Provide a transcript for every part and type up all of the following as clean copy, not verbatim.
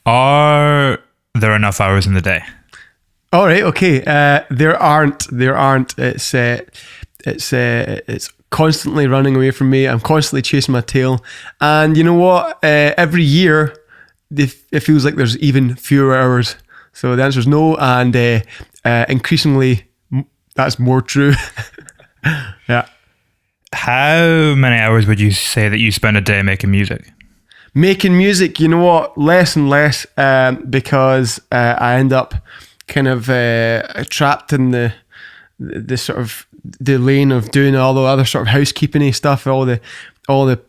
Are there enough hours in the day? All right, okay. There aren't. It's constantly running away from me. I'm constantly chasing my tail. And you know what? Every year, it feels like there's even fewer hours. So the answer is no. And increasingly, that's more true. Yeah. How many hours would you say that you spend a day making music? Making music, you know what? Less and less, because I end up kind of trapped in the sort of the lane of doing all the other sort of housekeeping-y stuff, all the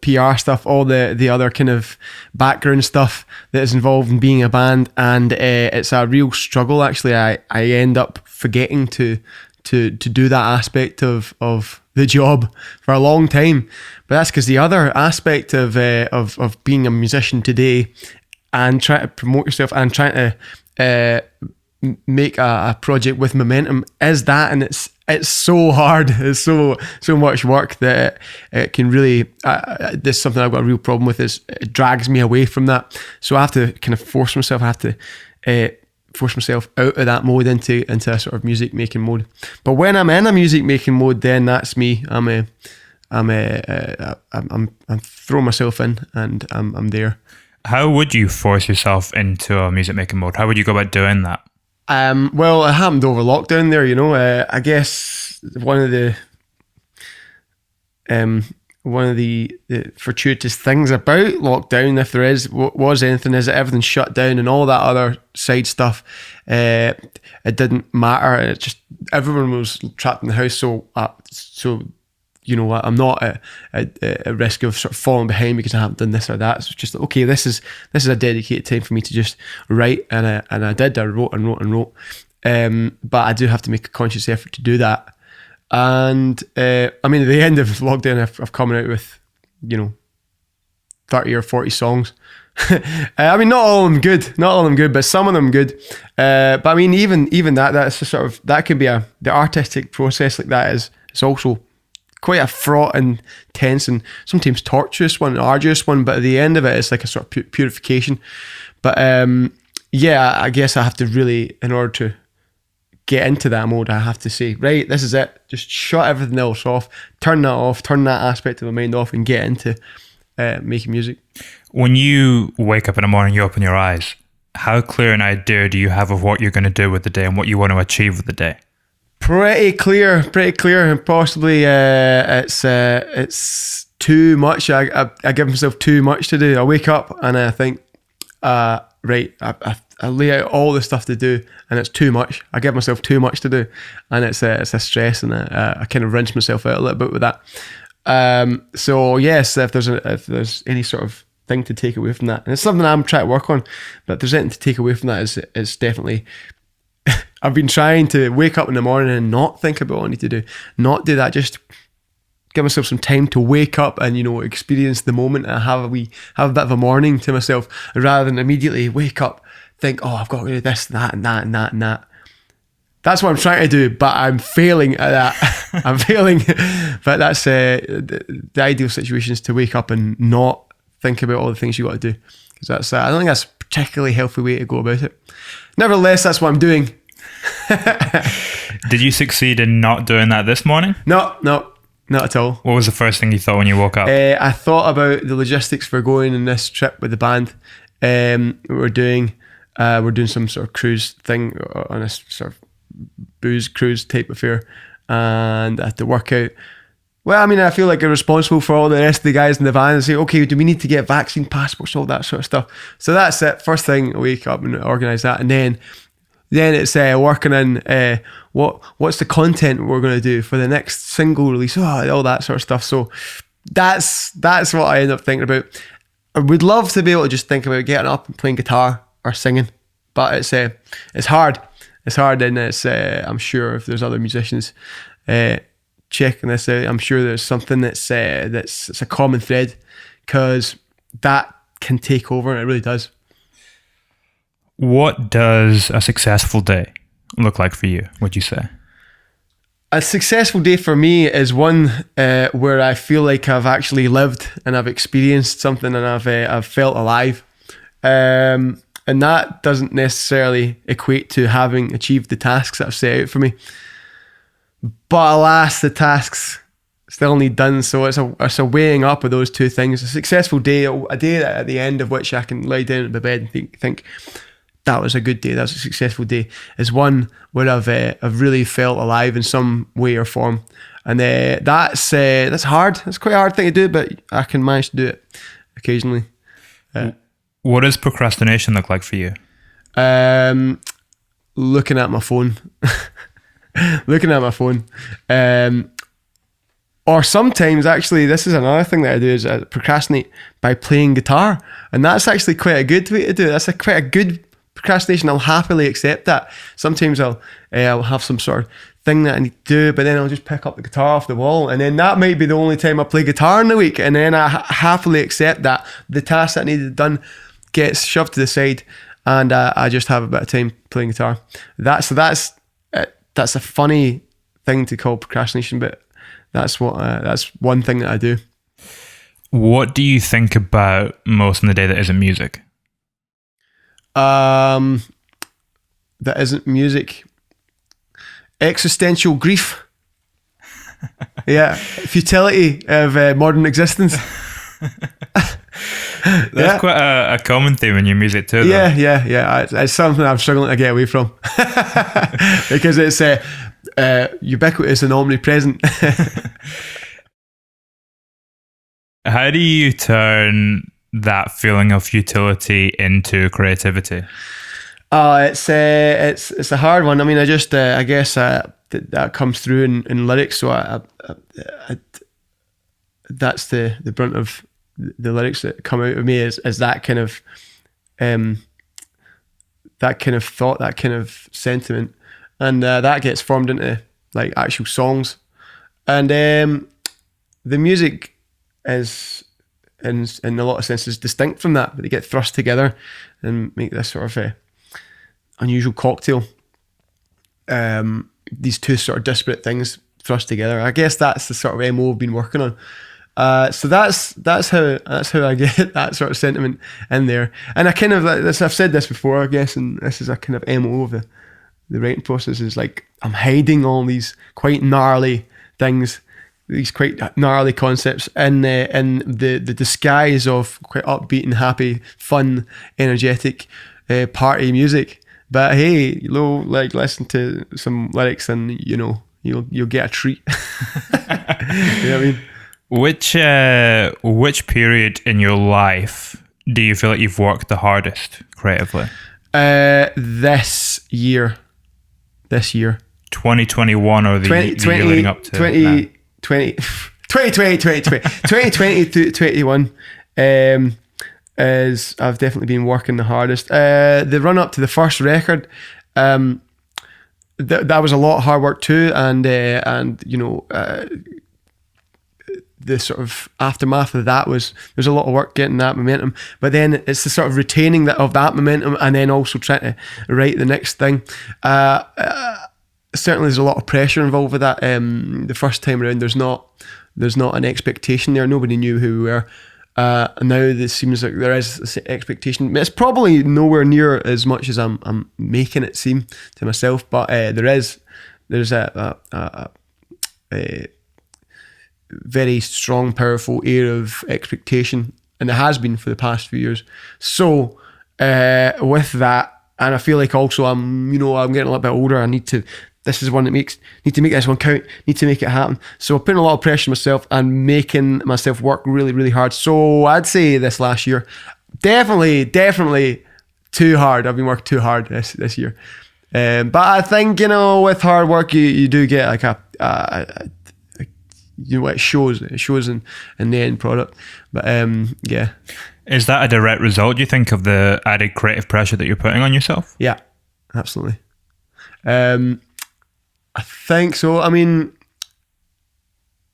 PR stuff, all the other kind of background stuff that is involved in being a band, and it's a real struggle. Actually, I end up forgetting to do that aspect of the job for a long time. But that's because the other aspect of being a musician today and trying to promote yourself and trying to make a project with momentum is that, and it's so hard. It's so much work that it can really this is something I've got a real problem with, is it drags me away from that. So I have to kind of force myself out of that mode into a sort of music making mode. But when I'm in a music making mode, then that's me. I'm throwing myself in and I'm there. How would you force yourself into a music making mode? How would you go about doing that? Well, it happened over lockdown there, you know. I guess one of the fortuitous things about lockdown, if there was anything, is that everything shut down and all that other side stuff. It didn't matter. It just, everyone was trapped in the house. So you know, I'm not at risk of sort of falling behind because I haven't done this or that. So it's just okay. This is a dedicated time for me to just write, and I did. I wrote and wrote and wrote. But I do have to make a conscious effort to do that. And I mean, at the end of lockdown, I've come out with, you know, 30 or 40 songs. I mean, not all of them good, but some of them good. But I mean, even that's a sort of, that could be the artistic process like that is, it's also quite a fraught and tense and sometimes tortuous one, arduous one, but at the end of it, it's like a sort of purification. But yeah, I guess I have to really, in order to get into that mode, I have to say, right, this is it. Just shut everything else off, turn that off, turn that aspect of my mind off, and get into making music. When you wake up in the morning, you open your eyes, how clear an idea do you have of what you're going to do with the day and what you want to achieve with the day? Pretty clear, and possibly it's too much. I give myself too much to do. I wake up and I think, right, I lay out all the stuff to do, and it's too much. I give myself too much to do, and it's a stress, and I kind of rinse myself out a little bit with that. So yes, if there's any sort of thing to take away from that, and it's something I'm trying to work on, but if there's anything to take away from that, is definitely. I've been trying to wake up in the morning and not think about what I need to do, not do that, just give myself some time to wake up and, you know, experience the moment and have a bit of a morning to myself, rather than immediately wake up, think, oh, I've got to do this, that, and that, and that, and that. That's what I'm trying to do, but I'm failing at that. I'm failing. But that's the ideal situation, is to wake up and not think about all the things you got to do. Because that's I don't think that's a particularly healthy way to go about it. Nevertheless, that's what I'm doing. Did you succeed in not doing that this morning? No, not at all. What was the first thing you thought when you woke up? I thought about the logistics for going on this trip with the band. We're doing some sort of cruise thing, on a sort of booze cruise type affair, and I had to work out. Well, I mean, I feel like I'm responsible for all the rest of the guys in the van and say, okay, do we need to get vaccine passports, all that sort of stuff. So that's it. First thing, I wake up and organise that, and then it's working in what's the content we're going to do for the next single release, all that sort of stuff. So that's what I end up thinking about. I would love to be able to just think about getting up and playing guitar or singing, but it's hard. It's hard, and I'm sure if there's other musicians checking this out, I'm sure there's something that's a common thread, because that can take over, and it really does. What does a successful day look like for you, would you say? A successful day for me is one where I feel like I've actually lived and I've experienced something, and I've felt alive. And that doesn't necessarily equate to having achieved the tasks that I've set out for me. But alas, the tasks still need done. So it's a weighing up of those two things. A successful day, a day at the end of which I can lie down in my bed and think that was a good day, that was a successful day, is one where I've really felt alive in some way or form. And that's hard. That's quite a hard thing to do, but I can manage to do it occasionally. What does procrastination look like for you? Looking at my phone. Looking at my phone. Or sometimes, actually, this is another thing that I do, is I procrastinate by playing guitar. And that's actually quite a good way to do it. That's quite a good procrastination. I'll happily accept that. Sometimes I'll have some sort of thing that I need to do, but then I'll just pick up the guitar off the wall, and then that might be the only time I play guitar in the week, and then I happily accept that the task that needed done gets shoved to the side, and I just have a bit of time playing guitar. That's a funny thing to call procrastination, but that's one thing that I do. What do you think about most in the day that isn't music? That isn't music. Existential grief. Yeah, futility of modern existence. That's quite a common theme in your music too, though. Yeah. It's something I'm struggling to get away from because it's ubiquitous and omnipresent. How do you turn that feeling of futility into creativity? It's a hard one. I mean, I guess that comes through in lyrics. So I that's the brunt of the lyrics that come out of me is that kind of thought, that kind of sentiment, and that gets formed into like actual songs. And the music is in a lot of senses distinct from that, but they get thrust together and make this sort of unusual cocktail. These two sort of disparate things thrust together. I guess that's the sort of MO I've been working on. So that's how I get that sort of sentiment in there. And I kind of like this. I've said this before, I guess, and this is a kind of MO of the writing process. Is like I'm hiding all these quite gnarly things, these quite gnarly concepts in the disguise of quite upbeat and happy, fun, energetic party music. But hey, listen to some lyrics and you'll get a treat. You know what I mean? Which period in your life do you feel like you've worked the hardest creatively? This year. 2021 or the year leading up to 2020 to 21 is I've definitely been working the hardest. The run up to the first record, that was a lot of hard work too, and the sort of aftermath of that there's a lot of work getting that momentum, but then it's the sort of retaining that momentum and then also trying to write the next thing. Certainly there's a lot of pressure involved with that. The first time around there's not an expectation there. Nobody knew who we were. Now it seems like there is this expectation. It's probably nowhere near as much as I'm making it seem to myself, but there's a very strong, powerful air of expectation, and it has been for the past few years. So with that, and I feel like also I'm getting a little bit older. This is one that need to make this one count, need to make it happen. So I'm putting a lot of pressure on myself and making myself work really, really hard. So I'd say this last year, definitely too hard. I've been working too hard this year. But I think, with hard work, you do get like it shows in the end product. But yeah. Is that a direct result, do you think, of the added creative pressure that you're putting on yourself? Yeah, absolutely. I think so. I mean,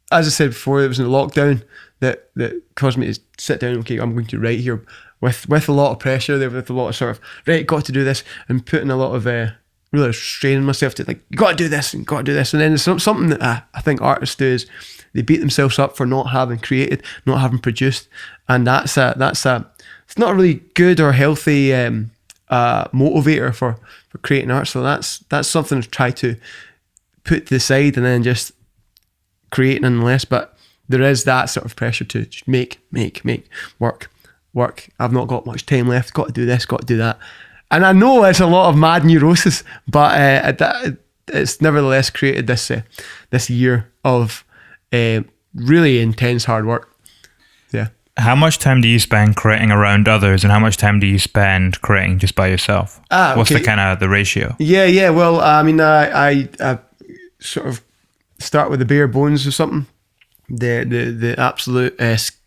as I said before, it was in the lockdown that caused me to sit down. Okay, I'm going to write here with a lot of pressure there, with a lot of sort of right, got to do this, and putting a lot of really straining myself to like, you got to do this and got to do this. And then there's something that I think artists do is they beat themselves up for not having created, not having produced, and that's it's not a really good or healthy motivator for creating art. So that's something to try to put to the side and then just create nonetheless. But there is that sort of pressure to just make, work. I've not got much time left. Got to do this, got to do that. And I know it's a lot of mad neurosis, but it's nevertheless created this year of really intense hard work. Yeah. How much time do you spend creating around others, and how much time do you spend creating just by yourself? What's the kind of the ratio? Yeah. Well, I mean, I sort of start with the bare bones or something, the absolute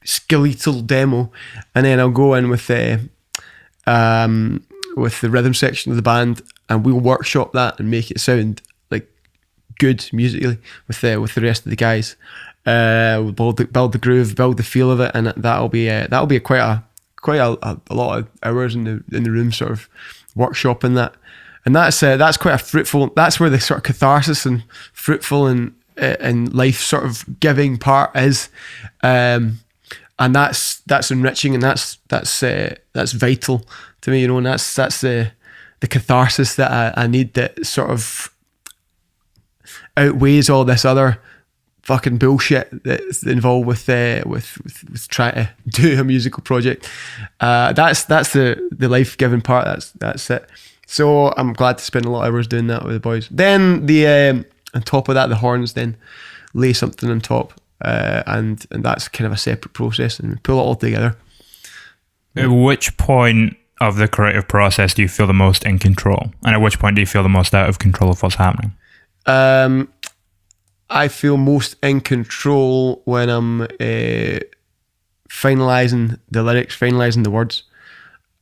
skeletal demo, and then I'll go in with the rhythm section of the band, and we'll workshop that and make it sound like good musically with the rest of the guys. We'll build the groove, build the feel of it, and that'll be quite a lot of hours in the room, sort of workshopping that. And that's quite a fruitful. That's where the sort of catharsis and fruitful and life sort of giving part is, and that's enriching, and that's vital to me, and that's the catharsis that I need, that sort of outweighs all this other fucking bullshit that's involved with trying to do a musical project. That's the life giving part. That's it. So I'm glad to spend a lot of hours doing that with the boys. Then on top of that, the horns then lay something on top, and that's kind of a separate process, and we pull it all together. At which point of the creative process do you feel the most in control, and at which point do you feel the most out of control of what's happening? I feel most in control when I'm finalising the lyrics, finalising the words.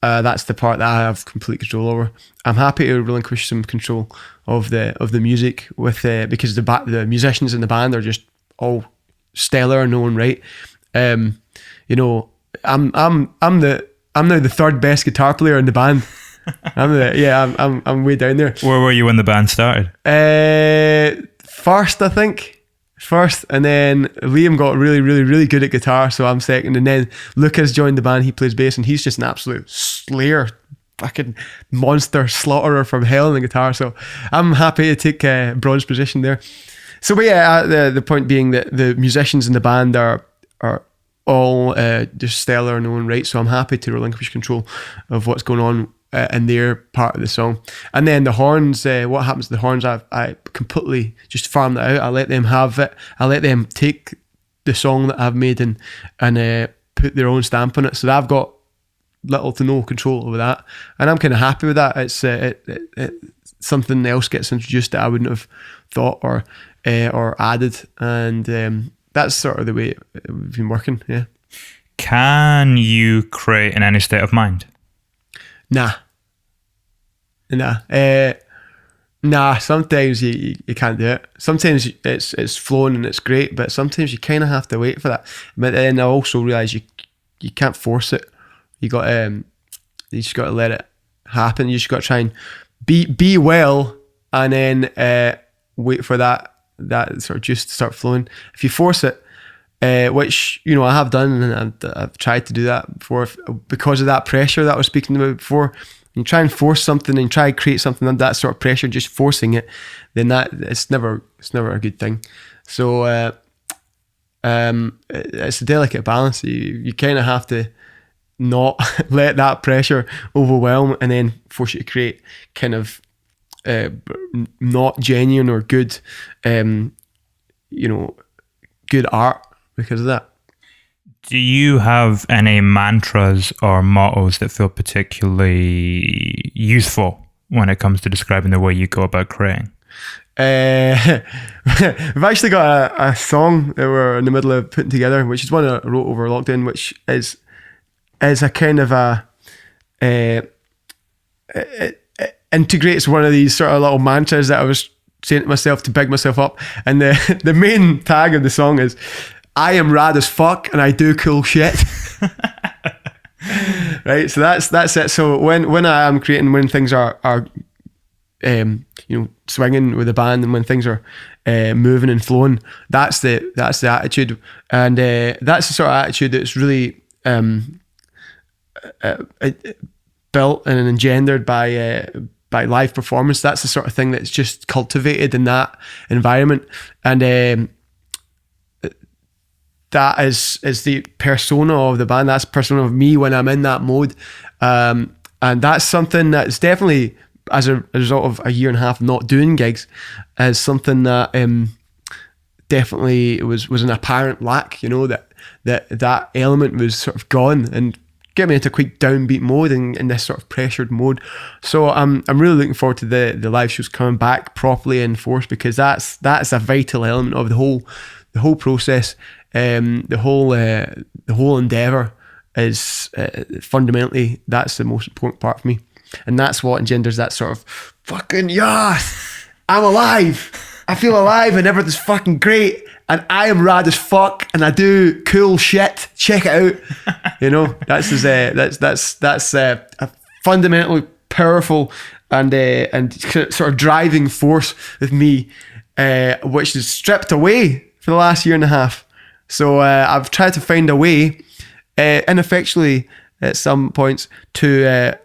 That's the part that I have complete control over. I'm happy to relinquish some control of the music because the musicians in the band are just all stellar in their own right. I'm now the third best guitar player in the band. I'm way down there. Where were you when the band started? First, I think. And then Liam got really, really, really good at guitar, so I'm second. And then Lucas joined the band. He plays bass, and he's just an absolute slayer, fucking monster slaughterer from hell on the guitar. So I'm happy to take bronze position there. So, but yeah, the point being that the musicians in the band are all just stellar in their own right. So I'm happy to relinquish control of what's going on in their part of the song. And then the horns, what happens to the horns, I completely just farm that out. I let them have it. I let them take the song that I've made and put their own stamp on it. So I've got little to no control over that, and I'm kind of happy with that. It's something else gets introduced that I wouldn't have thought or added, and that's sort of the way we've been working. Yeah. Can you create in any state of mind? Nah. Sometimes you can't do it. Sometimes it's flowing and it's great, but sometimes you kind of have to wait for that. But then I also realise you can't force it. You just got to let it happen. You just got to try and be well, and then wait for that sort of juice to start flowing. If you force it, which I have done, and I've tried to do that before, because of that pressure that I was speaking about before. You try and force something and try to create something under that sort of pressure, just forcing it, then it's never a good thing. So it's a delicate balance. You kind of have to not let that pressure overwhelm and then force you to create kind of not genuine or good good art because of that. Do you have any mantras or mottos that feel particularly useful when it comes to describing the way you go about creating? We've actually got a song that we're in the middle of putting together, which is one I wrote over lockdown, which is a kind of it integrates one of these sort of little mantras that I was saying to myself to big myself up. And the main tag of the song is, I am rad as fuck and I do cool shit. Right, so that's it. So when I am creating, when things are swinging with the band, and when things are moving and flowing, that's the attitude, and that's the sort of attitude that's really built and engendered by live performance. That's the sort of thing that's just cultivated in that environment, and that is the persona of the band. That's the persona of me when I'm in that mode, and that's something that's definitely, as a result of a year and a half not doing gigs, is something that definitely was an apparent lack. You know, that element was sort of gone and get me into quite downbeat mode and in this sort of pressured mode. So I'm really looking forward to the live shows coming back properly in force, because that's a vital element of the whole process. The whole endeavor is fundamentally, that's the most important part for me, and that's what engenders that sort of fucking yes, I'm alive, I feel alive, and everything's fucking great, and I am rad as fuck, and I do cool shit. Check it out. You know, that's a fundamentally powerful and sort of driving force with me, which is stripped away for the last year and a half. So I've tried to find a way, ineffectually at some points, to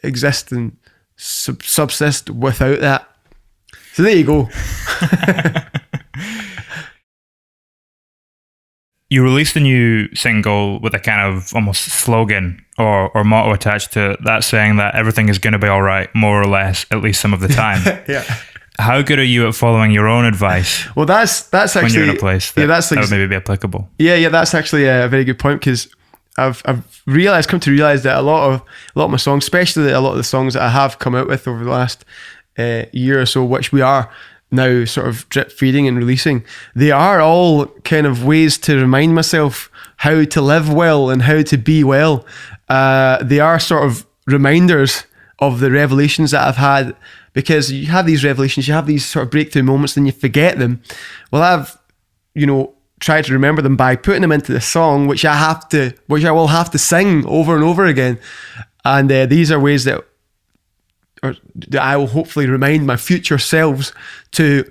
exist and subsist without that. So there you go. You released a new single with a kind of almost slogan or motto attached to that, saying that everything is going to be all right, more or less, at least some of the time. Yeah. How good are you at following your own advice? Well, that's actually, when you're in a place that would maybe be applicable. Yeah, that's actually a very good point, because I've come to realize that a lot of my songs, especially a lot of the songs that I have come out with over the last year or so, which we are now sort of drip feeding and releasing, they are all kind of ways to remind myself how to live well and how to be well. They are sort of reminders of the revelations that I've had, because you have these revelations, you have these sort of breakthrough moments, then you forget them. Well, I've, tried to remember them by putting them into the song, which I will have to sing over and over again. And these are ways that I will hopefully remind my future selves to,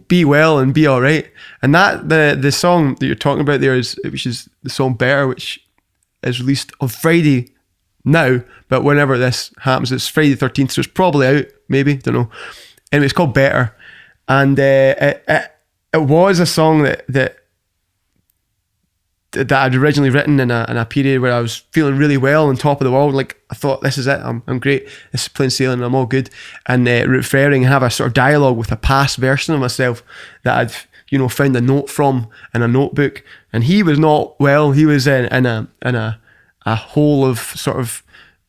be well and be all right. And that the song that you're talking about there which is the song Better, which is released on Friday now, but whenever this happens, it's Friday the 13th, so it's probably out, maybe, don't know. Anyway, it's called Better, and it was a song that I'd originally written in a period where I was feeling really well on top of the world. Like, I thought, this is it, I'm great, this is plain sailing, I'm all good. And referring and have a sort of dialogue with a past version of myself that I'd found a note from in a notebook. And he was not well. He was in a hole of sort of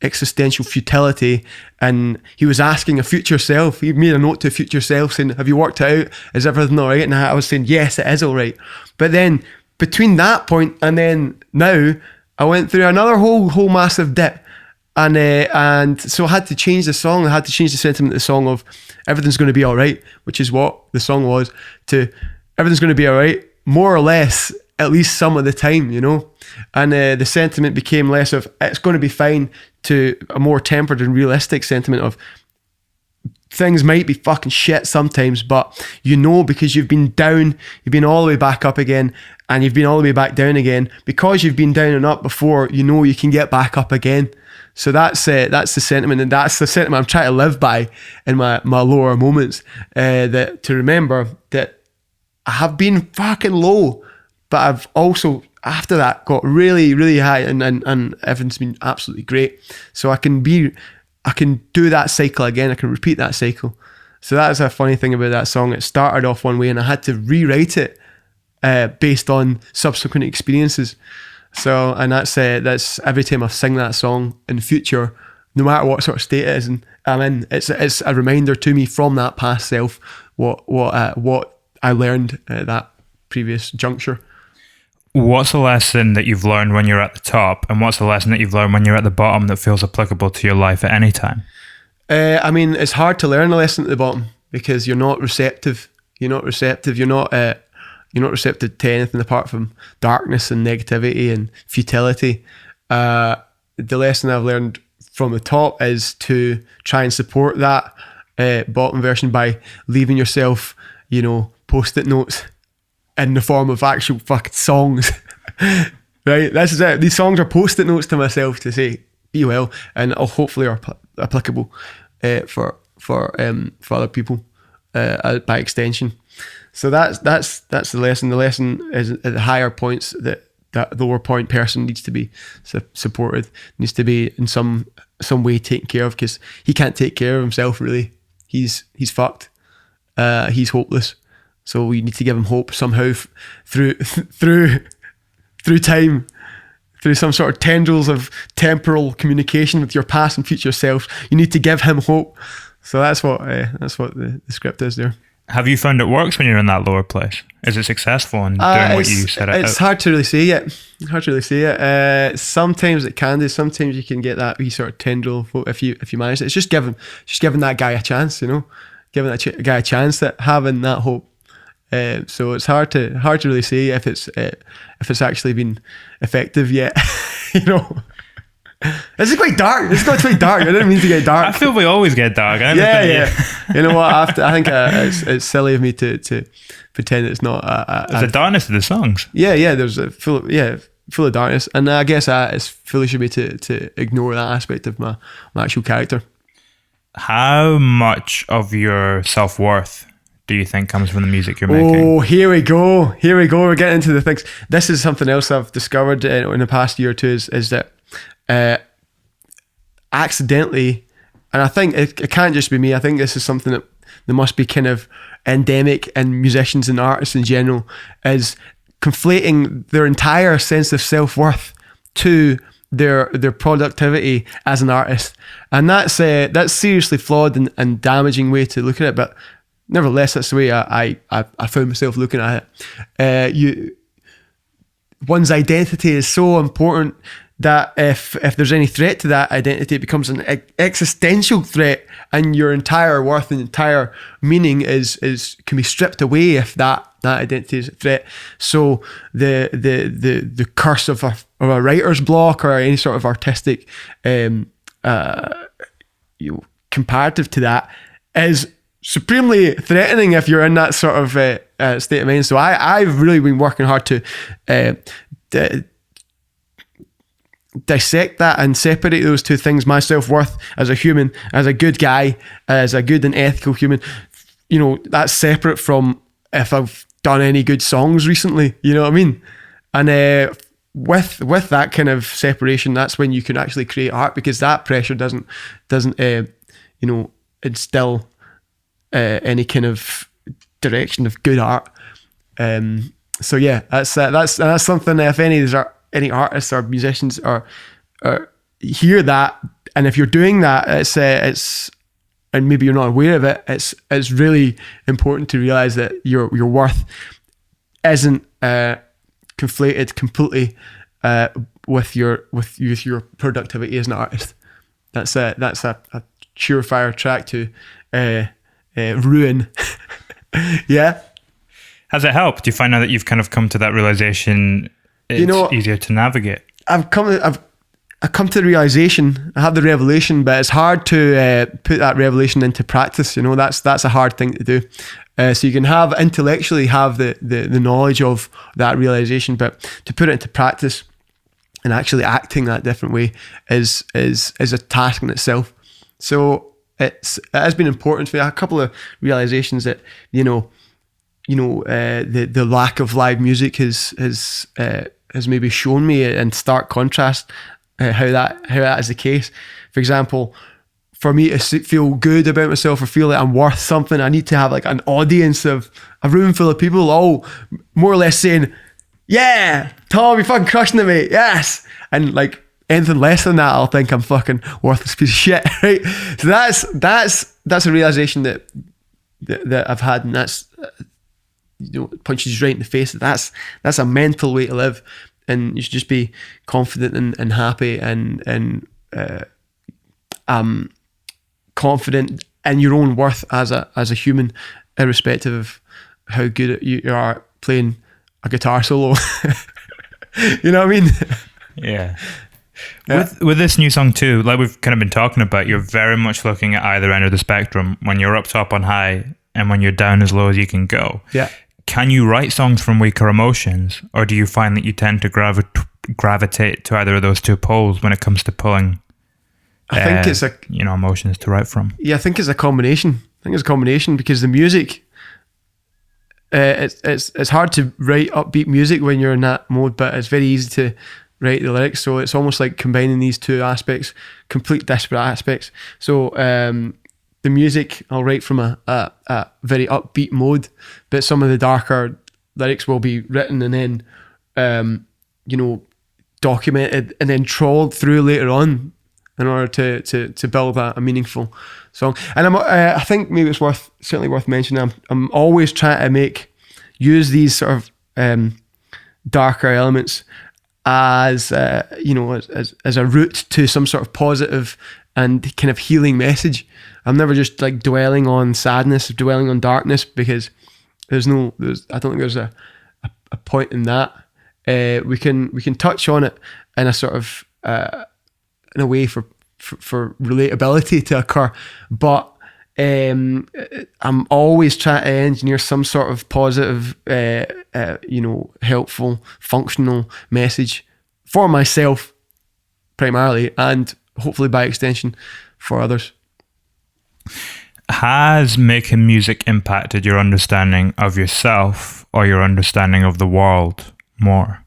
existential futility, and he was asking a future self. He made a note to a future self saying, have you worked it out? Is everything all right? And I was saying, yes, it is all right. But then between that point and then now, I went through another whole massive dip, and so I had to change the song. I had to change the sentiment of the song of everything's going to be all right, which is what the song was, to everything's going to be all right, more or less, at least some of the time, and the sentiment became less of it's going to be fine to a more tempered and realistic sentiment of things might be fucking shit sometimes, but because you've been down, you've been all the way back up again, and you've been all the way back down again, because you've been down and up before, you can get back up again. So that's the sentiment, and that's the sentiment I'm trying to live by in my lower moments, that to remember that I have been fucking low, but I've also, after that, got really, really high, and everything's been absolutely great. So I can do that cycle again. I can repeat that cycle. So that's a funny thing about that song. It started off one way, and I had to rewrite it based on subsequent experiences. So, and that's every time I sing that song in the future, no matter what sort of state it is I'm in, it's a reminder to me from that past self what I learned at that previous juncture. What's a lesson that you've learned when you're at the top, and what's a lesson that you've learned when you're at the bottom that feels applicable to your life at any time? It's hard to learn a lesson at the bottom because you're not receptive. You're not receptive to anything apart from darkness and negativity and futility. The lesson I've learned from the top is to try and support that bottom version by leaving yourself, post-it notes in the form of actual fucking songs. Right? This is it. These songs are post-it notes to myself to say, be well, and hopefully are applicable for other people by extension. So that's the lesson. The lesson is at the higher points that lower point person needs to be supported, needs to be in some way taken care of, because he can't take care of himself really. He's fucked. He's hopeless. So we need to give him hope somehow through time, through some sort of tendrils of temporal communication with your past and future selves. You need to give him hope. So that's what the script is there. Have you found it works when you're in that lower place? Is it successful in doing what you set out? It's hard to really say yet. Sometimes it can do. Sometimes you can get that wee sort of tendril if you manage it. It's just giving that guy a chance, you know, giving that guy a chance at having that hope. So it's hard to really say if it's actually been effective yet. You know. This is quite dark. This got quite dark. I didn't mean to get dark. I feel we always get dark. Yeah. You know what? I think it's silly of me to pretend it's not. There's a darkness to the songs. Yeah. There's full of darkness, and I guess it's foolish of me to ignore that aspect of my actual character. How much of your self-worth do you think comes from the music you're making? Oh, here we go. We're getting into the things. This is something else I've discovered in the past year or two is that. Accidentally, and I think it can't just be me, I think this is something that must be kind of endemic in musicians and artists in general, is conflating their entire sense of self-worth to their productivity as an artist. And that's seriously flawed and damaging way to look at it, but nevertheless that's the way I found myself looking at it. One's identity is so important that if there's any threat to that identity, it becomes an existential threat, and your entire worth and entire meaning can be stripped away if that identity is a threat. So the curse of a writer's block or any sort of artistic comparative to that is supremely threatening if you're in that sort of state of mind. So I've really been working hard to dissect that and separate those two things. My self-worth as a human, as a good guy, as a good and ethical human, you know, that's separate from if I've done any good songs recently, you know what I mean? And with that kind of separation, that's when you can actually create art, because that pressure doesn't instill any kind of direction of good art. So yeah, that's something. If any artists or musicians or hear that, and if you're doing that, it's and maybe you're not aware of it, it's really important to realize that your worth isn't conflated completely with your productivity as an artist. That's a surefire track to ruin. Yeah. Has it helped? Do you find now that you've kind of come to that realization, it's easier to navigate? I've come to the realization. I had the revelation, but it's hard to put that revelation into practice. You know, that's a hard thing to do. So you can intellectually have the knowledge of that realization, but to put it into practice and actually acting that different way is a task in itself. So it has been important for me. A couple of realizations that the lack of live music has maybe shown me in stark contrast how that is the case. For example, for me to feel good about myself or feel like I'm worth something, I need to have like an audience of a room full of people all more or less saying, "Yeah, Tom, you're fucking crushing it, mate. Yes." And like anything less than that, I'll think I'm fucking worthless piece of shit, right? So that's a realization that I've had, and that's punches you right in the face. That's a mental way to live, and you should just be confident and happy and confident in your own worth as a human, irrespective of how good you are playing a guitar solo. You know what I mean? Yeah. With this new song too, like we've kind of been talking about, you're very much looking at either end of the spectrum, when you're up top on high and when you're down as low as you can go. Yeah. Can you write songs from weaker emotions, or do you find that you tend to gravitate to either of those two poles when it comes to pulling I think it's emotions to write from. Yeah, I think it's a combination. Because the music, it's hard to write upbeat music when you're in that mode, but it's very easy to write the lyrics. So it's almost like combining these two aspects, complete disparate aspects. So the music I'll write from a very upbeat mode, but some of the darker lyrics will be written and then documented and then trawled through later on in order to build a meaningful song. And I think maybe it's certainly worth mentioning. I'm always trying to use these sort of darker elements as as a route to some sort of positive and kind of healing message. I'm never just like dwelling on sadness, dwelling on darkness, because I don't think there's a point in that. We can touch on it in a sort of in a way for relatability to occur, but I'm always trying to engineer some sort of positive, helpful, functional message for myself primarily, and hopefully by extension for others. Has making music impacted your understanding of yourself or your understanding of the world more?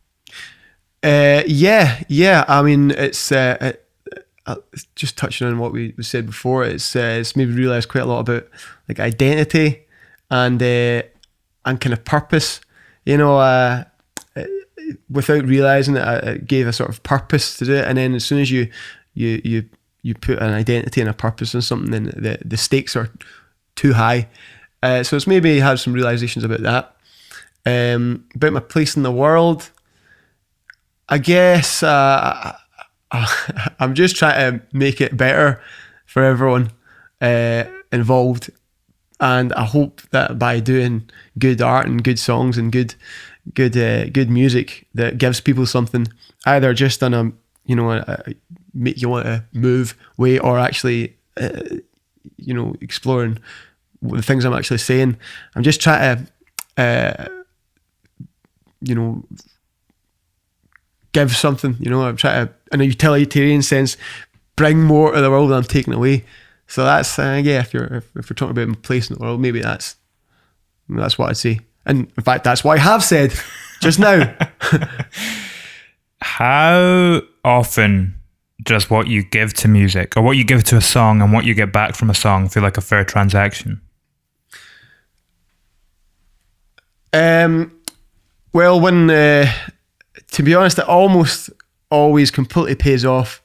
Yeah. I mean, it's just touching on what we said before. It's made me realize quite a lot about like identity and kind of purpose. Without realizing it, it gave a sort of purpose to do it. And then as soon as you put an identity and a purpose in something, then the stakes are too high. So it's maybe had some realizations about that. About my place in the world, I guess I'm just trying to make it better for everyone involved, and I hope that by doing good art and good songs and good music that gives people something, either just on a make you want to move way, or actually exploring the things I'm actually saying. I'm just trying to give something. I'm trying to, in a utilitarian sense, bring more to the world than I'm taking away. So that's if we're talking about my place in the world, maybe that's what I'd say. And in fact, that's what I have said just now. How often does what you give to music, or what you give to a song and what you get back from a song, feel like a fair transaction? Well, when to be honest, it almost always completely pays off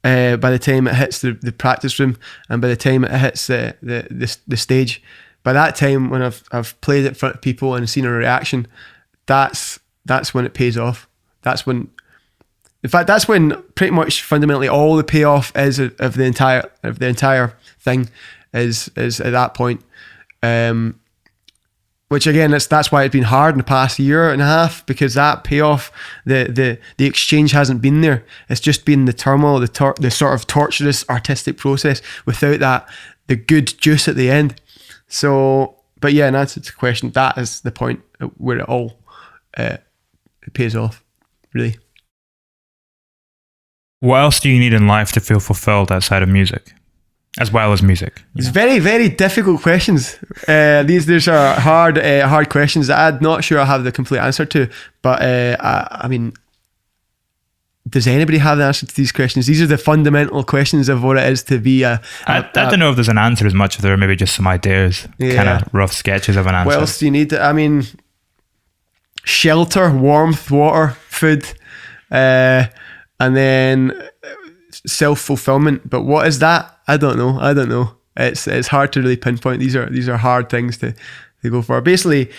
by the time it hits the practice room, and by the time it hits the stage. By that time, when I've played it in front of people and seen a reaction, that's when it pays off. That's when pretty much fundamentally all the payoff is of the entire thing is at that point. Which again, that's why it's been hard in the past year and a half, because that payoff, the exchange hasn't been there. It's just been the turmoil, the sort of torturous artistic process without that, the good juice at the end. So, but yeah, in answer to the question, that is the point where it all it pays off, really. What else do you need in life to feel fulfilled outside of music, as well as music? It's very, very difficult questions. These are hard questions that I'm not sure I have the complete answer to. But I mean, does anybody have the answer to these questions? These are the fundamental questions of what it is to be I don't know if there's an answer as much as there are maybe just some ideas, kind of rough sketches of an answer. What else do you need? I mean, shelter, warmth, water, food, and then self-fulfillment. But what is that? I don't know. It's hard to really pinpoint. These are hard things to go for. Basically,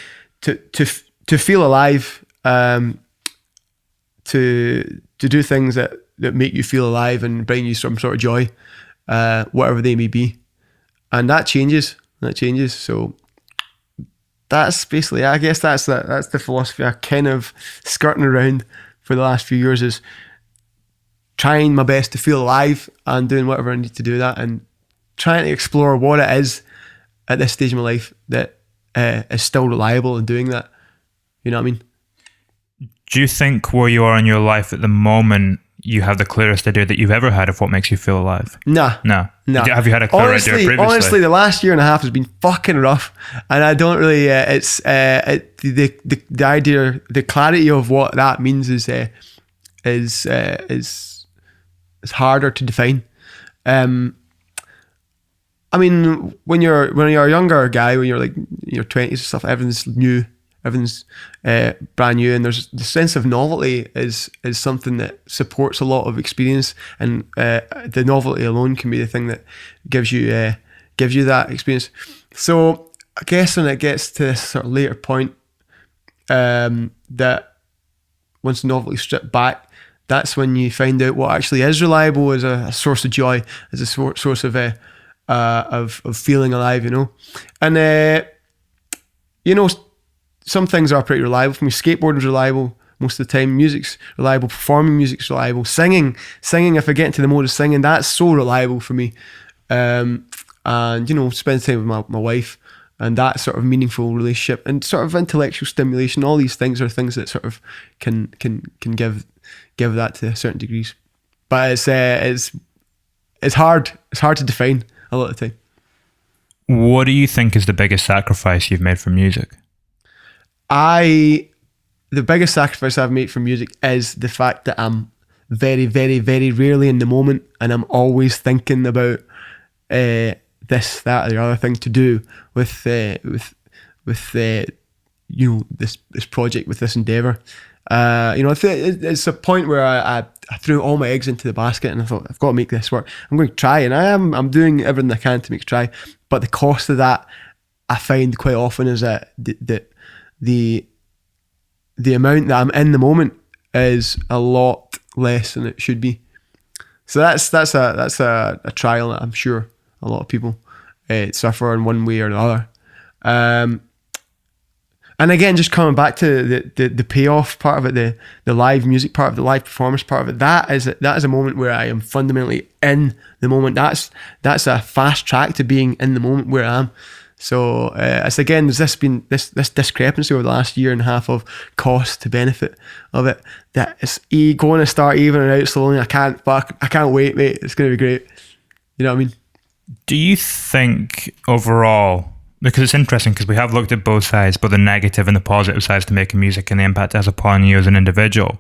to feel alive, to do things that make you feel alive and bring you some sort of joy, whatever they may be, and that changes. So that's basically, I guess that's the philosophy I kind of skirting around for the last few years, is trying my best to feel alive and doing whatever I need to do that, and trying to explore what it is at this stage of my life that is still reliable in doing that. You know what I mean? Do you think where you are in your life at the moment, you have the clearest idea that you've ever had of what makes you feel alive? Nah. No. No. Have you had a clear idea previously? Honestly, the last year and a half has been fucking rough, and I don't really. The idea, the clarity of what that means is harder to define. I mean, when you're a younger guy, when you're like in your 20s and stuff, everything's new, everything's brand new, and there's the sense of novelty is something that supports a lot of experience, and the novelty alone can be the thing that gives you that experience. So I guess when it gets to this sort of later point, that once the novelty stripped back, that's when you find out what actually is reliable as a source of joy, as a source of feeling alive, you know. And you know, some things are pretty reliable for me. Skateboarding's reliable most of the time. Music's reliable. Performing music's reliable. Singing. If I get into the mode of singing, that's so reliable for me. And you know, spend time with my wife, and that sort of meaningful relationship and sort of intellectual stimulation. All these things are things that sort of can give that to certain degrees. But it's hard. It's hard to define a lot of the time. What do you think is the biggest sacrifice you've made for music? The biggest sacrifice I've made for music is the fact that I'm very, very, very rarely in the moment, and I'm always thinking about this, that, or the other thing to do with you know, this project, with this endeavor. You know, it's a point where I threw all my eggs into the basket, and I thought, I've got to make this work. I'm going to try, and I'm doing everything I can to make it try. But the cost of that, I find quite often, is that the amount that I'm in the moment is a lot less than it should be. So that's a trial that I'm sure a lot of people suffer in one way or another. And again, just coming back to the payoff part of it, the live music part of it, the live performance part of it, that is a moment where I am fundamentally in the moment. That's a fast track to being in the moment where I am. So it's again, there's been this discrepancy over the last year and a half of cost to benefit of it, that it's going to start evening out slowly. I can't wait, mate. It's going to be great. You know what I mean? Do you think overall, because it's interesting because we have looked at both sides, both the negative and the positive sides to making music and the impact it has upon you as an individual,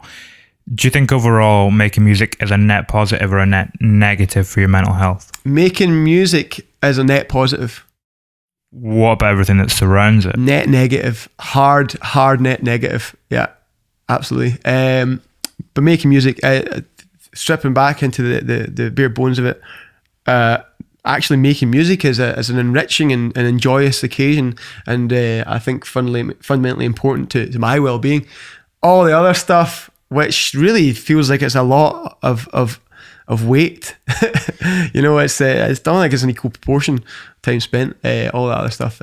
do you think overall making music is a net positive or a net negative for your mental health? Making music is a net positive. What about everything that surrounds it? Net negative. Hard net negative. Yeah, absolutely. But making music, stripping back into the bare bones of it, actually making music is an enriching and an joyous occasion, and I think fundamentally important to my well-being. All the other stuff, which really feels like it's a lot of weight, you know, it's don't think it's an equal proportion time spent. All that other stuff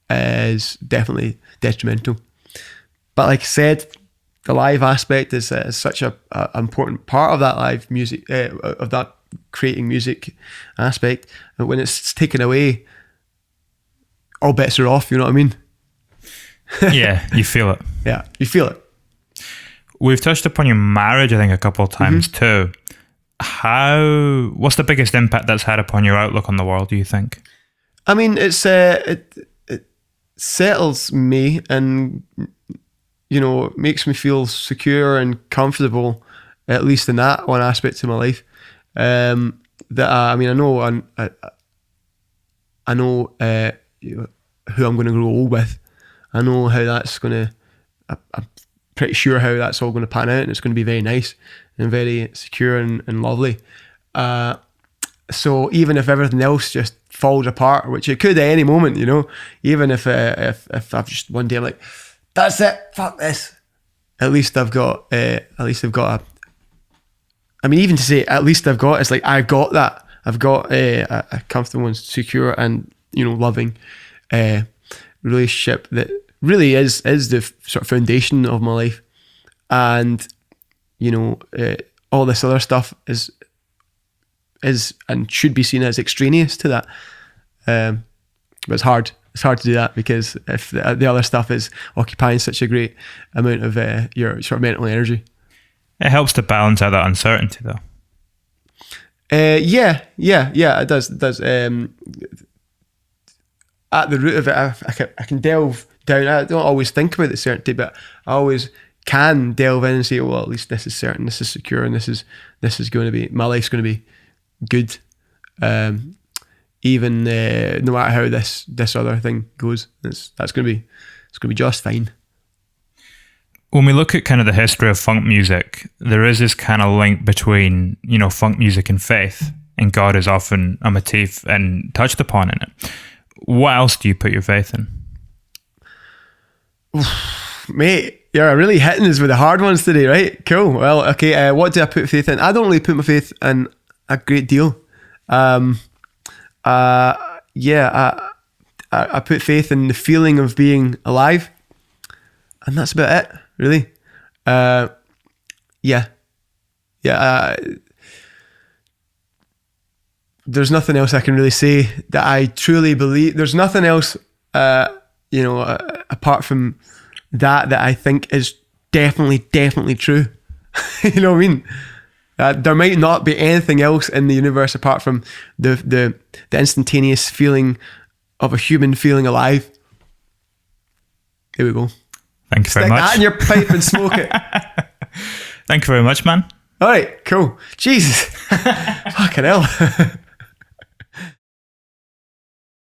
is definitely detrimental. But like I said, the live aspect is such a important part of that live music, of that creating music aspect. And when it's taken away, all bets are off. You know what I mean? Yeah, you feel it. Yeah, you feel it. We've touched upon your marriage, I think, a couple of times too. What's the biggest impact that's had upon your outlook on the world, do you think? I mean, it settles me, and you know, makes me feel secure and comfortable, at least in that one aspect of my life. That I mean, I know who I'm going to grow old with. I know how that's going to. I'm pretty sure how that's all going to pan out, and it's going to be very nice and very secure and lovely. So even if everything else just falls apart, which it could at any moment, you know, even if I've just one day I'm like, that's it, fuck this. At least I've got a. I mean, even to say at least I've got, it's like I've got that. I've got a comfortable and secure and, you know, loving relationship that really is the sort of foundation of my life. And, you know, all this other stuff is and should be seen as extraneous to that. But it's hard. It's hard to do that, because if the other stuff is occupying such a great amount of your sort of mental energy. It helps to balance out that uncertainty, though. Yeah, it does. It does. At the root of it, I can delve down. I don't always think about the certainty, but I always can delve in and say, well, at least this is certain, this is secure, and this is going to be, my life's going to be good. Even no matter how this other thing goes, it's going to be just fine. When we look at kind of the history of funk music, there is this kind of link between, funk music and faith, and God is often a motif and touched upon in it. What else do you put your faith in? Mate, you're really hitting us with the hard ones today, right? Cool. Well, okay. What do I put faith in? I don't really put my faith in a great deal. I put faith in the feeling of being alive, and that's about it, really. There's nothing else I can really say that I truly believe. There's nothing else, apart from that I think is definitely true. You know what I mean? There might not be anything else in the universe apart from the instantaneous feeling of a human feeling alive. Here we go. Thank you very much. Stick that in your pipe and smoke it. Thank you very much, man. All right, cool. Jesus. Fucking hell.